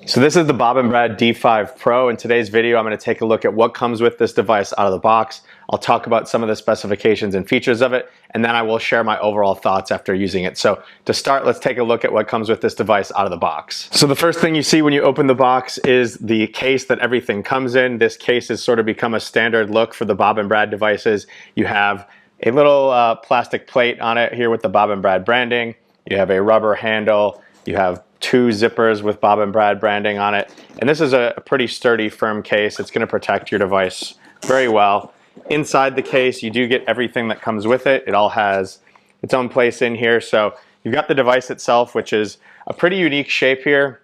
So this is the Bob and Brad D5 Pro. In today's video, I'm going to take a look at what comes with this device out of the box. I'll talk about some of the specifications and features of it, and then I will share my overall thoughts after using it. So to start, let's take a look at what comes with this device out of the box. So the first thing you see when you open the box is the case that everything comes in. This case has sort of become a standard look for the Bob and Brad devices. You have a little plastic plate on it here with the Bob and Brad branding. You have a rubber handle. You have two zippers with Bob and Brad branding on it. And this is a pretty sturdy, firm case. It's going to protect your device very well. Inside the case, you do get everything that comes with it. It all has its own place in here. So you've got the device itself, which is a pretty unique shape here.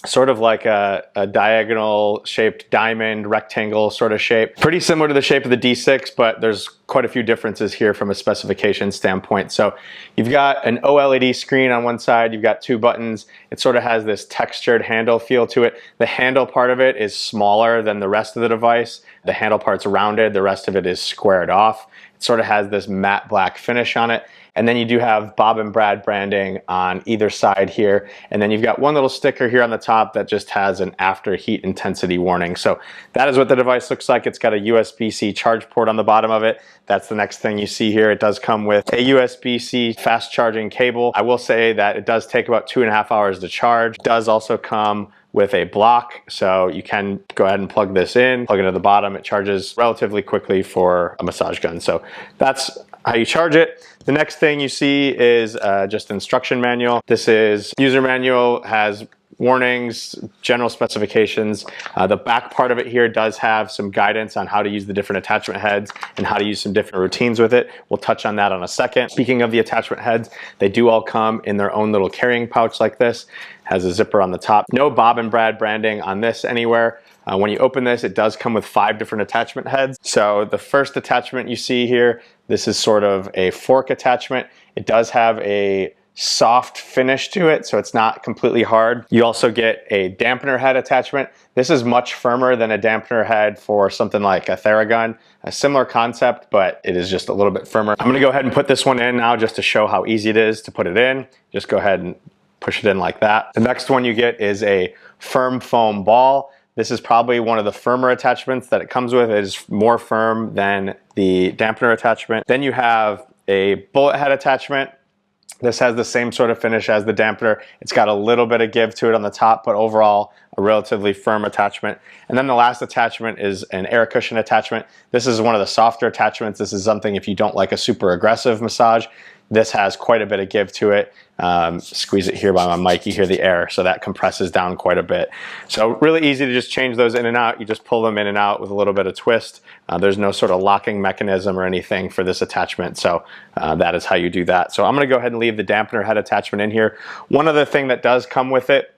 Sort of like a diagonal shaped diamond rectangle sort of shape. Pretty similar to the shape of the D6, but there's quite a few differences here from a specification standpoint. So you've got an OLED screen on one side, you've got two buttons. It sort of has this textured handle feel to it. The handle part of it is smaller than the rest of the device. The handle part's rounded, the rest of it is squared off. It sort of has this matte black finish on it. And then you do have Bob and Brad branding on either side here. And then you've got one little sticker here on the top that just has an after heat intensity warning. So that is what the device looks like. It's got a USB-C charge port on the bottom of it. That's the next thing you see here. It does come with a USB-C fast charging cable. I will say that it does take about 2.5 hours to charge. It does also come with a block, so you can go ahead and plug this in, plug it to the bottom. It charges relatively quickly for a massage gun. So that's how you charge it. The next thing you see is just instruction manual. This is user manual, has warnings, general specifications. The back part of it here does have some guidance on how to use the different attachment heads and how to use some different routines with it. We'll touch on that in a second. Speaking of the attachment heads, they do all come in their own little carrying pouch like this. Has a zipper on the top. No Bob and Brad branding on this anywhere. When you open this, it does come with 5 different attachment heads. So the first attachment you see here, this is sort of a fork attachment. It does have a soft finish to it, so it's not completely hard. You also get a dampener head attachment. This is much firmer than a dampener head for something like a Theragun. A similar concept, but it is just a little bit firmer. I'm gonna go ahead and put this one in now just to show how easy it is to put it in. Just go ahead and push it in like that. The next one you get is a firm foam ball. This is probably one of the firmer attachments that it comes with. It is more firm than the dampener attachment. Then you have a bullet head attachment. This has the same sort of finish as the dampener. It's got a little bit of give to it on the top, but overall a relatively firm attachment. And then the last attachment is an air cushion attachment. This is one of the softer attachments. This is something if you don't like a super aggressive massage, this has quite a bit of give to it. Squeeze it here by my mic, you hear the air, so that compresses down quite a bit. So really easy to just change those in and out. You just pull them in and out with a little bit of twist. There's no sort of locking mechanism or anything for this attachment, so that is how you do that. So I'm gonna go ahead and leave the dampener head attachment in here. One other thing that does come with it,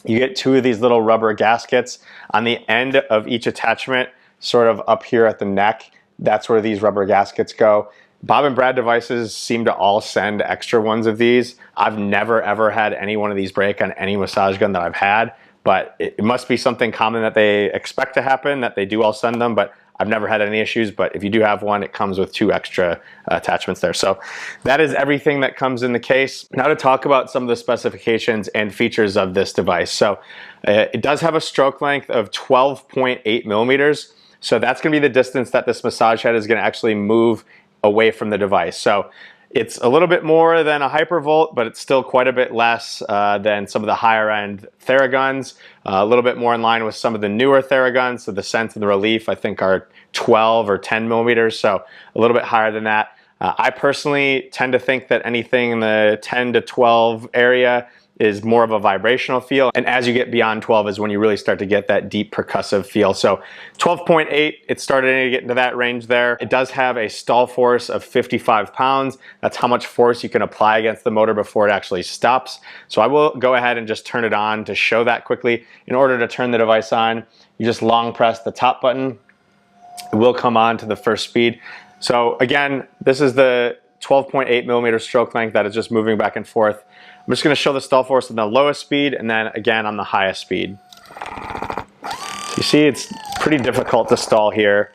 you get 2 of these little rubber gaskets on the end of each attachment, sort of up here at the neck. That's where these rubber gaskets go. Bob and Brad devices seem to all send extra ones of these. I've never ever had any one of these break on any massage gun that I've had, but it must be something common that they expect to happen, that they do all send them, but I've never had any issues. But if you do have one, it comes with 2 extra attachments there. So that is everything that comes in the case. Now to talk about some of the specifications and features of this device. So it does have a stroke length of 12.8 millimeters. So that's gonna be the distance that this massage head is gonna actually move away from the device. So it's a little bit more than a Hypervolt, but it's still quite a bit less than some of the higher end Theraguns. A little bit more in line with some of the newer Theraguns. So the Sense and the Relief I think are 12 or 10 millimeters, so a little bit higher than that. I personally tend to think that anything in the 10 to 12 area is more of a vibrational feel, and as you get beyond 12 is when you really start to get that deep percussive feel. So 12.8, it's starting to get into that range there. It does have a stall force of 55 pounds. That's how much force you can apply against the motor before it actually stops. So I will go ahead and just turn it on to show that quickly. In order to turn the device on, you just long press the top button. It will come on to the first speed. So again, this is the 12.8 millimeter stroke length that is just moving back and forth. I'm just going to show the stall force on the lowest speed and then again on the highest speed. So you see it's pretty difficult to stall here.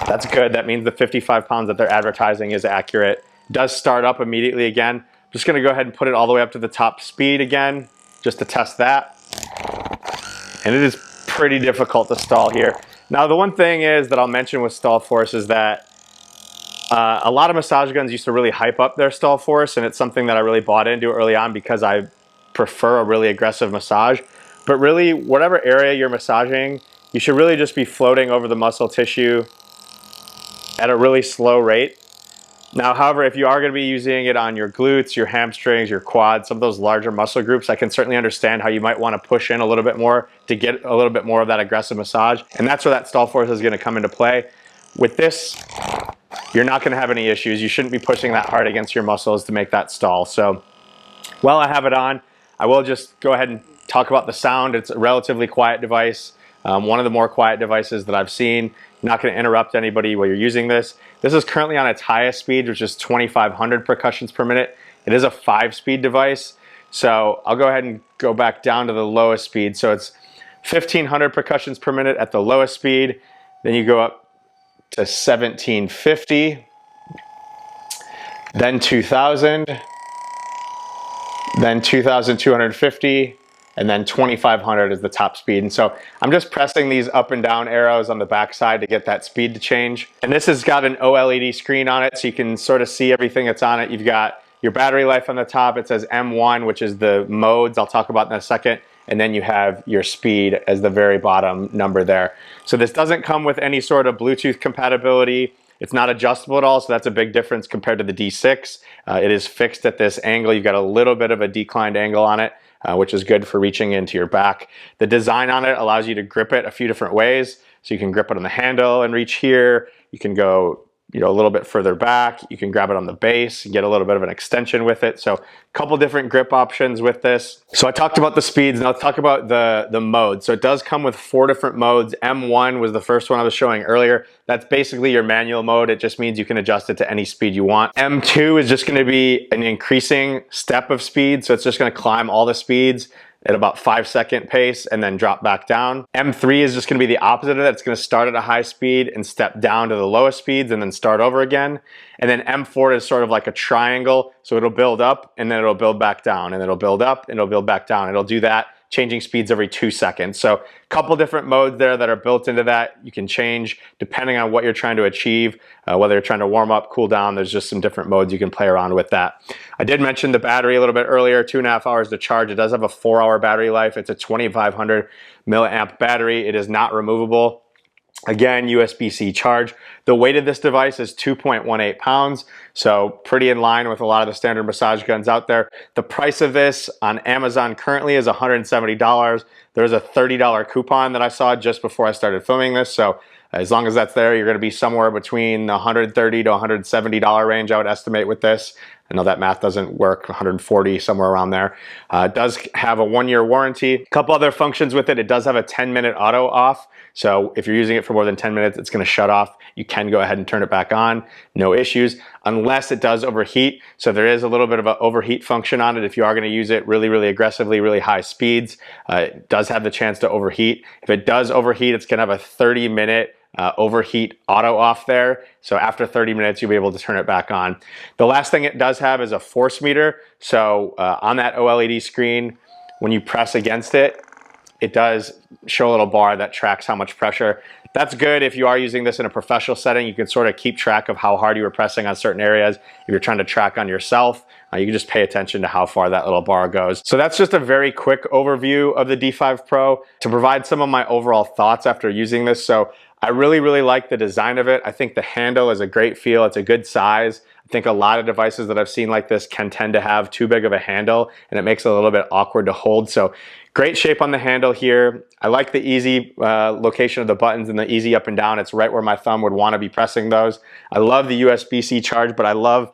That's good. That means the 55 pounds that they're advertising is accurate. It does start up immediately again. I'm just going to go ahead and put it all the way up to the top speed again just to test that. and it is pretty difficult to stall here. Now, the one thing is that I'll mention with stall force is that a lot of massage guns used to really hype up their stall force, and it's something that I really bought into early on because I prefer a really aggressive massage. But really, whatever area you're massaging, you should really just be floating over the muscle tissue at a really slow rate. Now, however, if you are going to be using it on your glutes, your hamstrings, your quads, some of those larger muscle groups, I can certainly understand how you might want to push in a little bit more to get a little bit more of that aggressive massage. And that's where that stall force is going to come into play. With this, you're not going to have any issues. You shouldn't be pushing that hard against your muscles to make that stall. So while I have it on, I will just go ahead and talk about the sound. It's a relatively quiet device. One of the more quiet devices that I've seen. Not going to interrupt anybody while you're using this. This is currently on its highest speed, which is 2,500 percussions per minute. It is a 5-speed device. So I'll go ahead and go back down to the lowest speed. So it's 1,500 percussions per minute at the lowest speed. Then you go up to 1,750, then 2,000, then 2,250, and then 2,500 is the top speed. And so I'm just pressing these up and down arrows on the back side to get that speed to change. And this has got an OLED screen on it, so you can sort of see everything that's on it. You've got your battery life on the top. It says M1, which is the modes I'll talk about in a second. And then you have your speed as the very bottom number there. So this doesn't come with any sort of Bluetooth compatibility. It's not adjustable at all, so that's a big difference compared to the D6. It is fixed at this angle. You've got a little bit of a declined angle on it, which is good for reaching into your back. The design on it allows you to grip it a few different ways. So you can grip it on the handle and reach here. You can go a little bit further back. You can grab it on the base and get a little bit of an extension with it. So a couple different grip options with this. So I talked about the speeds. Now let's talk about the modes. So it does come with 4 different modes. M1 was the first one I was showing earlier. That's basically your manual mode. It just means you can adjust it to any speed you want. M2 is just going to be an increasing step of speed. So it's just going to climb all the speeds at about 5-second pace and then drop back down. M3 is just going to be the opposite of that. It's going to start at a high speed and step down to the lowest speeds and then start over again. And then M4 is sort of like a triangle. So it'll build up and then it'll build back down, and it'll build up and it'll build back down. It'll do that, changing speeds every 2 seconds. So a couple different modes there that are built into that. You can change depending on what you're trying to achieve, whether you're trying to warm up, cool down. There's just some different modes you can play around with that. I did mention the battery a little bit earlier, 2.5 hours to charge. It does have a 4-hour battery life. It's a 2,500 milliamp battery. It is not removable. Again, USB-C charge. The weight of this device is 2.18 pounds, so pretty in line with a lot of the standard massage guns out there. The price of this on Amazon currently is $170. There's a $30 coupon that I saw just before I started filming this, so as long as that's there, you're going to be somewhere between the $130 to $170 range, I would estimate, with this. I know that math doesn't work, 140, somewhere around there. It does have a 1-year warranty. A couple other functions with it. It does have a 10-minute auto off. So if you're using it for more than 10 minutes, it's going to shut off. You can go ahead and turn it back on. No issues, unless it does overheat. So there is a little bit of an overheat function on it. If you are going to use it really, really aggressively, really high speeds, it does have the chance to overheat. If it does overheat, it's going to have a 30-minute overheat auto off there. So after 30 minutes, you'll be able to turn it back on. The last thing it does have is a force meter. So on that OLED screen, when you press against it, it does show a little bar that tracks how much pressure. That's good if you are using this in a professional setting. You can sort of keep track of how hard you were pressing on certain areas. If you're trying to track on yourself, you can just pay attention to how far that little bar goes. So that's just a very quick overview of the D5 Pro to provide some of my overall thoughts after using this. So I really, really like the design of it. I think the handle is a great feel. It's a good size. I think a lot of devices that I've seen like this can tend to have too big of a handle, and it makes it a little bit awkward to hold. So great shape on the handle here. I like the easy location of the buttons and the easy up and down. It's right where my thumb would want to be pressing those. I love the USB-C charge, but I love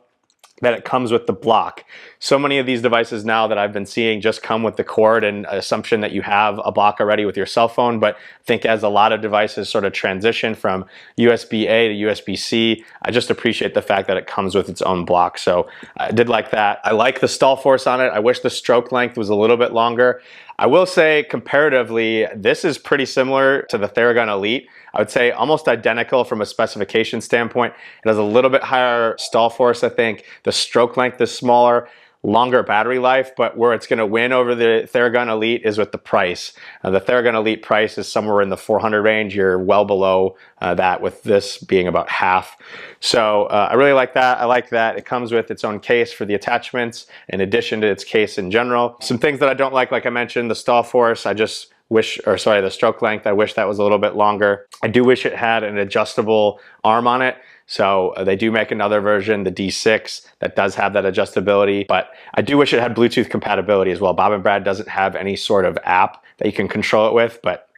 that it comes with the block. So many of these devices now that I've been seeing just come with the cord and assumption that you have a block already with your cell phone. But I think as a lot of devices sort of transition from USB-A to USB-C, I just appreciate the fact that it comes with its own block. So I did like that. I like the stall force on it. I wish the stroke length was a little bit longer. I will say comparatively, this is pretty similar to the Theragun Elite. I would say almost identical from a specification standpoint. It has a little bit higher stall force, I think. The stroke length is smaller. longer battery life, but where it's going to win over the Theragun Elite is with the price. The Theragun Elite price is somewhere in the 400 range. You're well below that, with this being about half. So I really like that. I like that it comes with its own case for the attachments in addition to its case in general. Some things that I don't like I mentioned, the stall force, I just wish, or sorry, the stroke length, I wish that was a little bit longer. I do wish it had an adjustable arm on it. So they do make another version, the D6, that does have that adjustability, but I do wish it had Bluetooth compatibility as well. Bob & Brad doesn't have any sort of app that you can control it with, but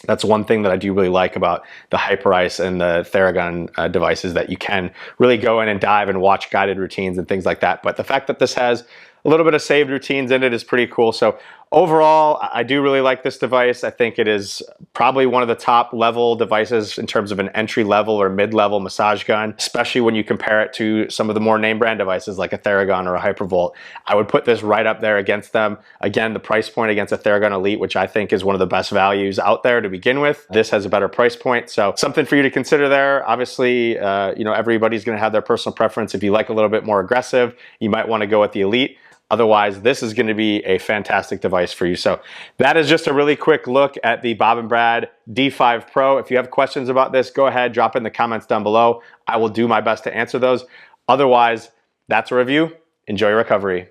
that's one thing that I do really like about the Hyperice and the Theragun devices, that you can really go in and dive and watch guided routines and things like that. But the fact that this has a little bit of saved routines in it is pretty cool. So overall, I do really like this device. I think it is probably one of the top level devices in terms of an entry level or mid-level massage gun, especially when you compare it to some of the more name brand devices like a Theragun or a Hypervolt. I would put this right up there against them. Again, the price point against a Theragun Elite, which I think is one of the best values out there to begin with. This has a better price point. So something for you to consider there. Obviously, you know, everybody's going to have their personal preference. If you like a little bit more aggressive, you might want to go with the Elite. Otherwise, this is going to be a fantastic device for you. So that is just a really quick look at the Bob & Brad D5 Pro. If you have questions about this, go ahead, drop in the comments down below. I will do my best to answer those. Otherwise, that's a review. Enjoy your recovery.